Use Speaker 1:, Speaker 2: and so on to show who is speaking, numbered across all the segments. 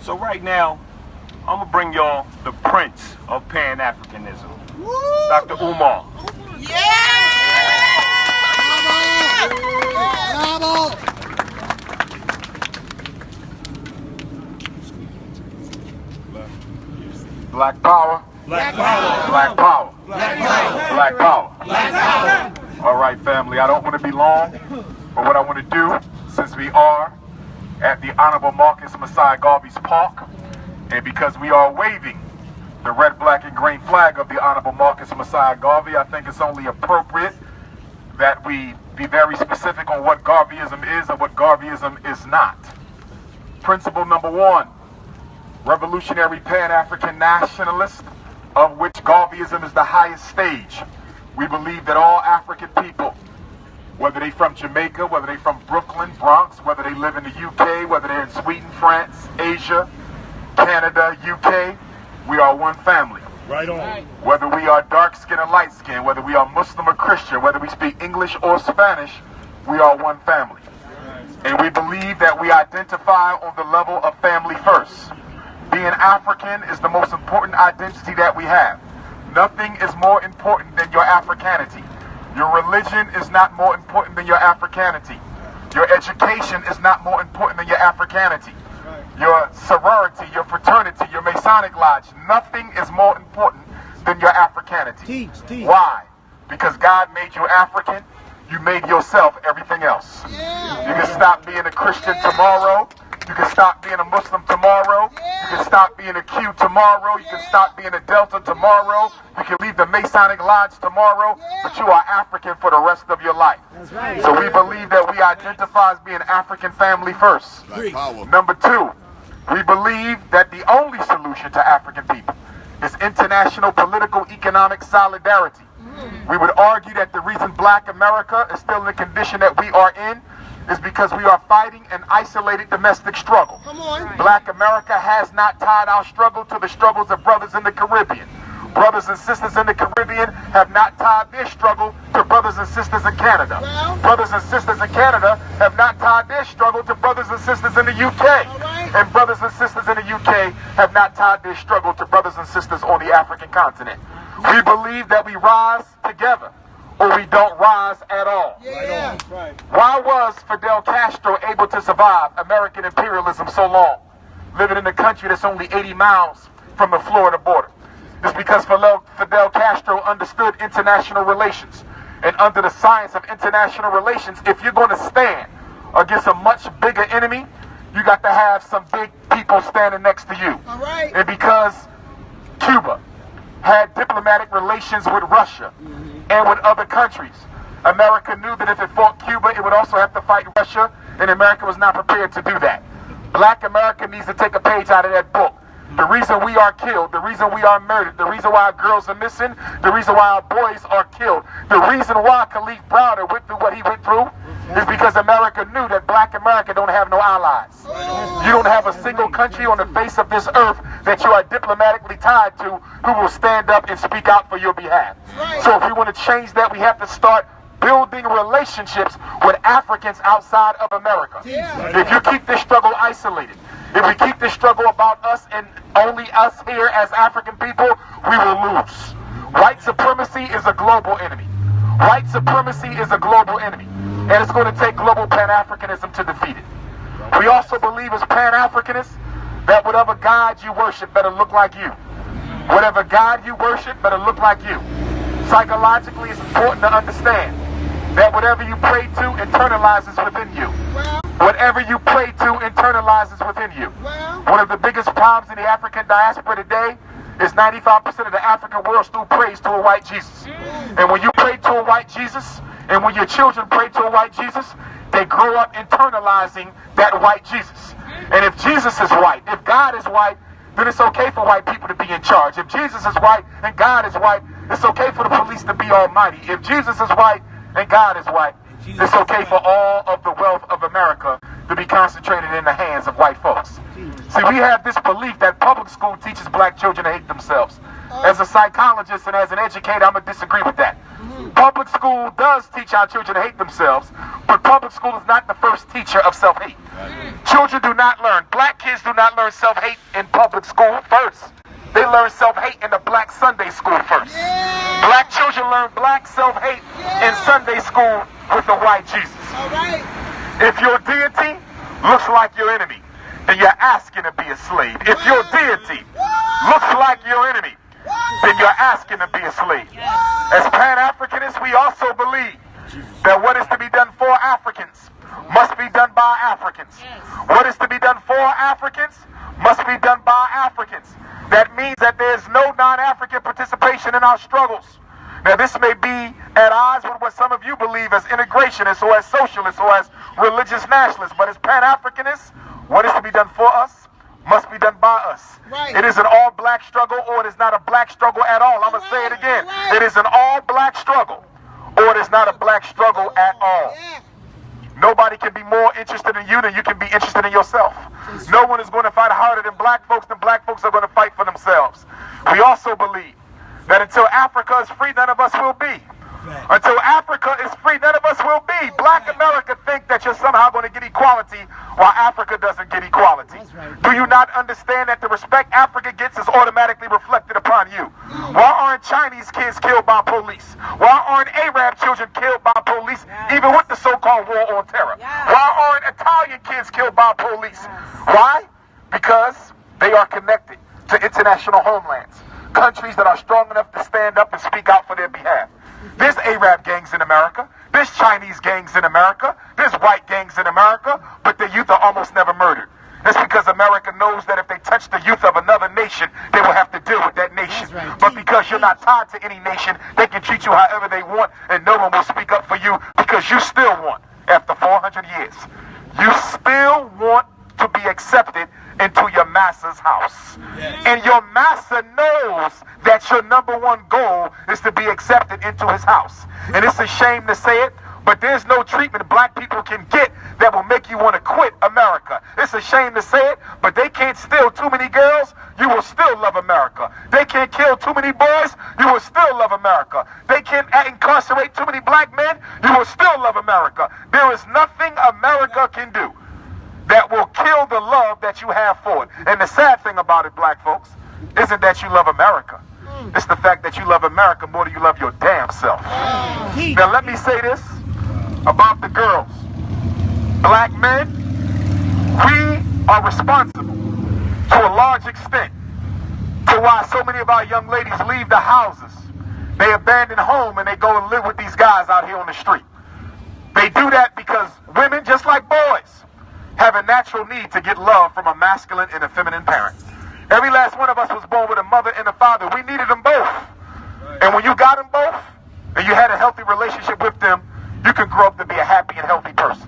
Speaker 1: So right now, I'm going to bring y'all the prince of Pan-Africanism, Dr. Umar.
Speaker 2: Bravo!
Speaker 1: Black power.
Speaker 3: Black power.
Speaker 1: Black power.
Speaker 3: Black power.
Speaker 1: Black power.
Speaker 3: Black power.
Speaker 1: All right, family, I don't want to be long, but what I want to do, since we are at the Honorable Marcus Messiah Garvey's Park, and because we are waving the red, black, and green flag of the Honorable Marcus Messiah Garvey, I think it's only appropriate that we be very specific on what Garveyism is and what Garveyism is not. Principle number 1, revolutionary Pan-African nationalist, of which Garveyism is the highest stage. We believe that all African people, whether they're from Jamaica, whether they're from Brooklyn, Bronx, whether they live in the UK, whether they're in Sweden, France, Asia, Canada, UK, we are one family.
Speaker 3: Right on.
Speaker 1: Whether we are dark skin or light skin, whether we are Muslim or Christian, whether we speak English or Spanish, we are one family. And we believe that we identify on the level of family first. Being African is the most important identity that we have. Nothing is more important than your Africanity. Your religion is not more important than your Africanity. Your education is not more important than your Africanity. Your sorority, your fraternity, your Masonic lodge, nothing is more important than your Africanity.
Speaker 2: Teach.
Speaker 1: Why? Because God made you African, you made yourself everything else. You can stop being a Christian tomorrow. You can stop being a Muslim tomorrow. You can stop being a Q tomorrow. You can stop being a Delta tomorrow. You can leave the Masonic Lodge tomorrow, but you are African for the rest of your life.
Speaker 2: That's right.
Speaker 1: So we believe that we identify as being African family first.
Speaker 3: Black power.
Speaker 1: Number 2, we believe that the only solution to African people is international political economic solidarity. We would argue that the reason Black America is still in the condition that we are in is because we are fighting an isolated domestic struggle. Black America has not tied our struggle to the struggles of brothers in the Caribbean. Brothers and sisters in the Caribbean have not tied their struggle to brothers and sisters in Canada. Brothers and sisters in Canada have not tied their struggle to brothers and sisters in the UK. And brothers and sisters in the UK have not tied their struggle to brothers and sisters on the African continent. We believe that we rise together, or we don't rise at all. Why was Fidel Castro able to survive American imperialism so long, living in a country that's only 80 miles from the Florida border? It's because Fidel Castro understood international relations. And under the science of international relations, if you're going to stand against a much bigger enemy, you got to have some big people standing next to you. And because Cuba had diplomatic relations with Russia and with other countries, America knew that if it fought Cuba, it would also have to fight Russia, and America was not prepared to do that. Black America needs to take a page out of that book. The reason we are killed, the reason we are murdered, the reason why our girls are missing, the reason why our boys are killed, the reason why Khalif Browder went through what he went through is because America knew that Black America don't have no allies. You don't have a single country on the face of this earth that you are diplomatically tied to who will stand up and speak out for your behalf. So if we want to change that, we have to start building relationships with Africans outside of America. If you keep this struggle isolated, if we keep this struggle about us and only us here as African people, we will lose. White supremacy is a global enemy. White supremacy is a global enemy. And it's going to take global Pan-Africanism to defeat it. We also believe as Pan-Africanists that whatever God you worship better look like you. Whatever God you worship better look like you. Psychologically, it's important to understand that whatever you pray to internalizes within you. Whatever you pray to internalizes within you. One of the biggest problems in the African diaspora today is 95% of the African world still prays to a white Jesus. And when you pray to a white Jesus, and when your children pray to a white Jesus, they grow up internalizing that white Jesus. And if Jesus is white, if God is white, then it's okay for white people to be in charge. If Jesus is white and God is white, it's okay for the police to be almighty. If Jesus is white and God is white, it's okay for all of the wealth of America to be concentrated in the hands of white folks. See, we have this belief that public school teaches black children to hate themselves. As a psychologist and as an educator, I'm going to disagree with that. Public school does teach our children to hate themselves, but public school is not the first teacher of self-hate. Children do not learn, black kids do not learn self-hate in public school first. They learn self-hate in the black Sunday school first. Black children learn black self-hate in Sunday school with the white Jesus. If your deity looks like your enemy, then you're asking to be a slave. If your deity looks like your enemy, then you're asking to be a slave. As Pan-Africanists, we also believe that what is to be done for Africans must be done by Africans. What is to be done for Africans must be done by Africans. That means that there's no non-African participation in our struggles. Now, this may be at odds with what some of you believe as integrationists or as socialists or as religious nationalists, but as Pan-Africanists, what is to be done for us must be done by us. It is an all-black struggle, or it is not a black struggle at all. I'm going to say it again. It is an all-black struggle, or it is not a black struggle at all. Nobody can be more interested in you than you can be interested in yourself. No one is going to fight harder than black folks are going to fight for themselves. We also believe that until Africa is free, none of us will be. Until Africa is free, none of us will be. Black America think that you're somehow going to get equality while Africa doesn't get equality. Do you not understand that the respect Africa gets is automatically reflected upon you? Why aren't Chinese kids killed by police? Why aren't Arab children killed by police, even with the so-called war on terror? Why aren't Italian kids killed by police? Why? Because they are connected to international homelands, countries that are strong enough to stand up and speak out for their behalf. There's Arab gangs in America, there's Chinese gangs in America, there's white gangs in America, but the youth are almost never murdered. That's because America knows that if they touch the youth of another nation, they will have to deal with that nation. But because you're not tied to any nation, they can treat you however they want, and no one will speak up for you, because you still want, after 400 years, you still want to be accepted into your master's house. And your master knows that your number one goal is to be accepted into his house. And it's a shame to say it, but there's no treatment black people can get that will make you want to quit America. It's a shame to say it, but they can't steal too many girls, you will still love America. They can't kill too many boys, you will still love America. They can't incarcerate too many black men, you will still love America. There is nothing America can do that will kill the love that you have for it. And the sad thing about it, black folks, isn't that you love America. It's the fact that you love America more than you love your damn self. Now let me say this about the girls. Black men, we are responsible to a large extent to why so many of our young ladies leave the houses. They abandon home and they go and live with these guys out here on the street. They do that because women, just like boys, have a natural need to get love from a masculine and a feminine parent. Every last one of us was born with a mother and a father. We needed them both. And when you got them both, and you had a healthy relationship with them, you can grow up to be a happy and healthy person.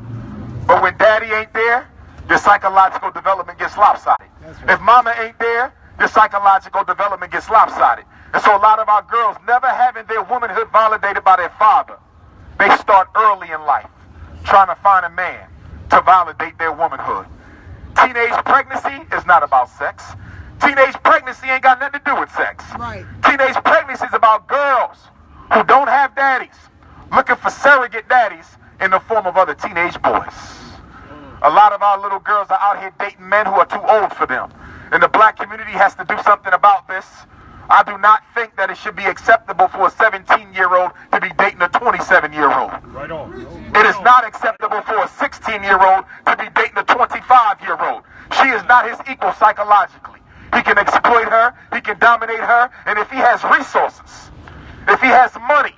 Speaker 1: But when daddy ain't there, your psychological development gets lopsided. If mama ain't there, your psychological development gets lopsided. And so a lot of our girls, never having their womanhood validated by their father, they start early in life trying to find a man to validate their womanhood. Teenage pregnancy is not about sex. Teenage pregnancy ain't got nothing to do with sex. Teenage pregnancy is about girls who don't have daddies, looking for surrogate daddies in the form of other teenage boys. A lot of our little girls are out here dating men who are too old for them. And the black community has to do something about this. I do not think that it should be acceptable for a 17-year-old to be dating a 27-year-old.
Speaker 3: Right on.
Speaker 1: It is not acceptable for a 16-year-old to be dating a 25-year-old. She is not his equal psychologically. He can exploit her, he can dominate her, and if he has resources, if he has money,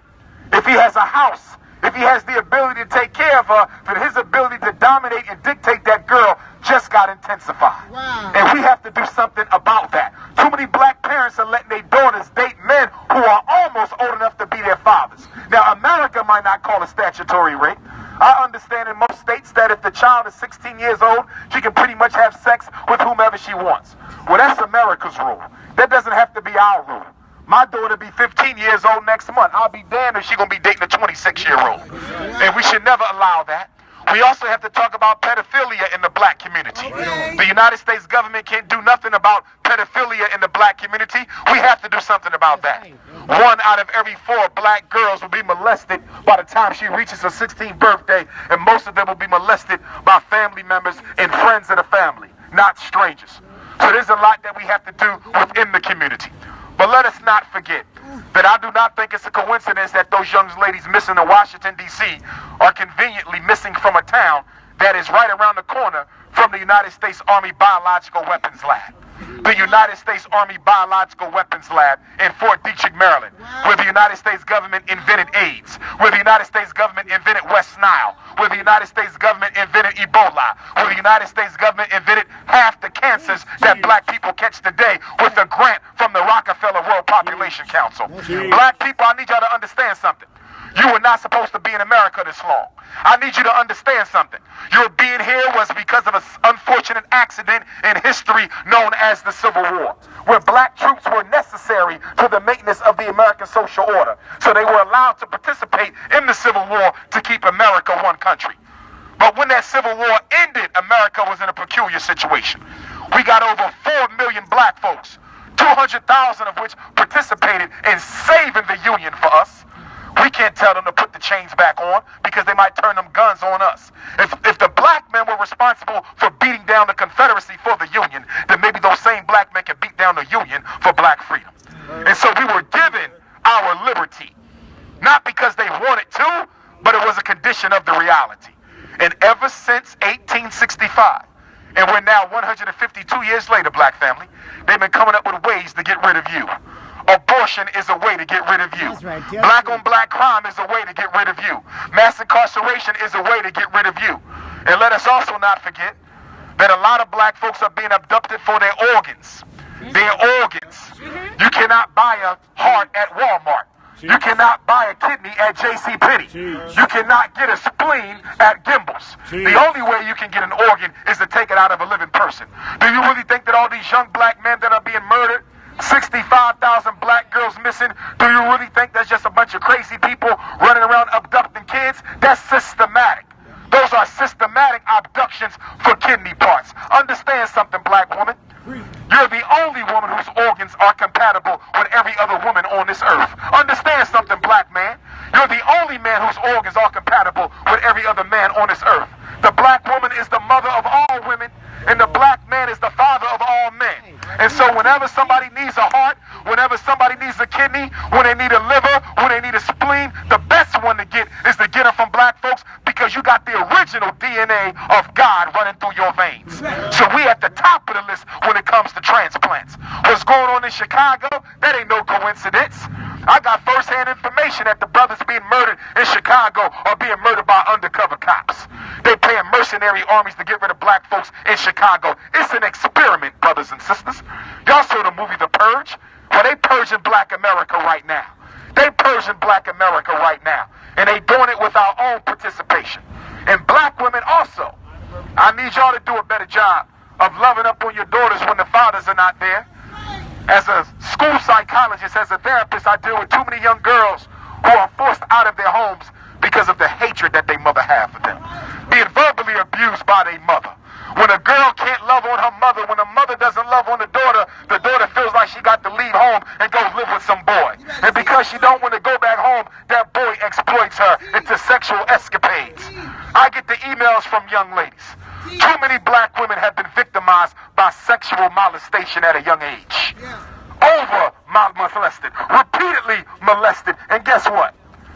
Speaker 1: if he has a house, if he has the ability to take care of her, then his ability to dominate and dictate that girl just got intensified. And we have to do something about that. Too many black parents are letting their daughters date men who are almost old enough to be their fathers. Now, America might not call it statutory rape. I understand in most states that if the child is 16 years old, she can pretty much have sex with whomever she wants. Well, that's America's rule. That doesn't have to be our rule. My daughter be 15 years old next month. I'll be damned if she's going to be dating a 26-year-old. And we should never allow that. We also have to talk about pedophilia in the black community.
Speaker 3: Okay.
Speaker 1: The United States government can't do nothing about pedophilia in the black community. We have to do something about that. 1 out of every 4 black girls will be molested by the time she reaches her 16th birthday, and most of them will be molested by family members and friends of the family, not strangers. So there's a lot that we have to do within the community. But let us not forget that I do not think it's a coincidence that those young ladies missing in Washington, D.C. are conveniently missing from a town that is right around the corner from the United States Army Biological Weapons Lab. The United States Army Biological Weapons Lab in Fort Detrick, Maryland, where the United States government invented AIDS, where the United States government invented West Nile, where the United States government invented Ebola, where the United States government invented half the cancers that black people catch today with a grant from the Rockefeller World Population Council. Black people, I need y'all to understand something. You were not supposed to be in America this long. I need you to understand something. Your being here was because of an unfortunate accident in history known as the Civil War, where black troops were necessary to the maintenance of the American social order. So they were allowed to participate in the Civil War to keep America one country. But when that Civil War ended, America was in a peculiar situation. We got over 4 million black folks, 200,000 of which participated in saving the Union for us. We can't tell them to put the chains back on because they might turn them guns on us. If the black men were responsible for beating down the Confederacy for the Union, then maybe those same black men can beat down the Union for black freedom. And so we were given our liberty, not because they wanted to, but it was a condition of the reality. And ever since 1865, and we're now 152 years later, black family, they've been coming up with ways to get rid of you. Abortion is a way to get rid of you.
Speaker 2: Right.
Speaker 1: Black on black crime is a way to get rid of you. Mass incarceration is a way to get rid of you. And let us also not forget that a lot of black folks are being abducted for their organs. Their organs. You cannot buy a heart at Walmart. You cannot buy a kidney at JCPenney. You cannot get a spleen at Gimbel's. The only way you can get an organ is to take it out of a living person. Do you really think that all these young black men that are being murdered, 65,000 black girls missing, do you really think that's just a bunch of crazy people running around abducting kids? That's systematic. Those are systematic abductions for kidney parts. Understand something, black woman. You're the only woman whose organs are compatible with every other woman on this earth. Understand something, black man. You're the only man whose organs are compatible with every other man on this earth. The black woman is the mother of all women, and the black man is the father of all men. And so whenever somebody needs a heart, whenever somebody needs a kidney, when they need a liver, when they need a spleen, the best one to get is to get them from black folks, because you got the original DNA of God running through your veins. So we at the top of the list when it comes to transplants. What's going on in Chicago, that ain't no coincidence. I got first-hand information that the brothers being murdered in Chicago are being murdered by undercover cops. They paying mercenary armies to get rid of black folks in Chicago. It's an experiment, brothers and sisters. Y'all saw the movie The Purge? Well, they purging black America right now. They purging black America right now. And they doing it with our own participation. And black women also. I need y'all to do a better job of loving up on your daughters when the fathers are not there. As a school psychologist, as a therapist, I deal with too many young girls who are forced out of their homes because of the hatred that their mother have for them. Being verbally abused by their mother. When a girl can't love on her mother, when a mother doesn't love on the daughter feels like she got to leave home and go live with some boy. And because she don't want to go back home, that boy exploits her into sexual escapades. I get the emails from young ladies. Too many black women have been victimized by sexual molestation at a young age. Over molested, repeatedly molested, and guess what?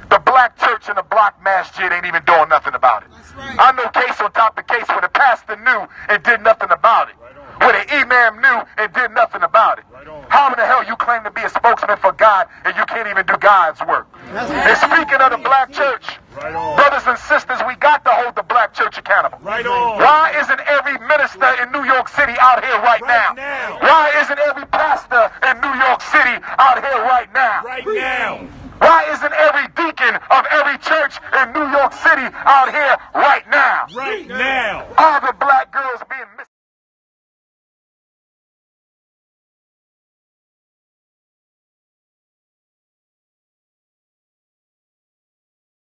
Speaker 1: The black church and the black masjid ain't even doing nothing about it. I know case on top of case where the pastor knew and did nothing about it. Where the imam knew and did nothing about it. How in the hell you claim to be a spokesman for God and you can't even do God's work? And speaking of the black church, brothers and sisters, we got to hold the black church accountable. Why isn't every minister in New York City out here right now? Why isn't every pastor in New York City out here right now? Why isn't every deacon of every church in New York City out here right now?
Speaker 3: Right now.
Speaker 1: All the black girls being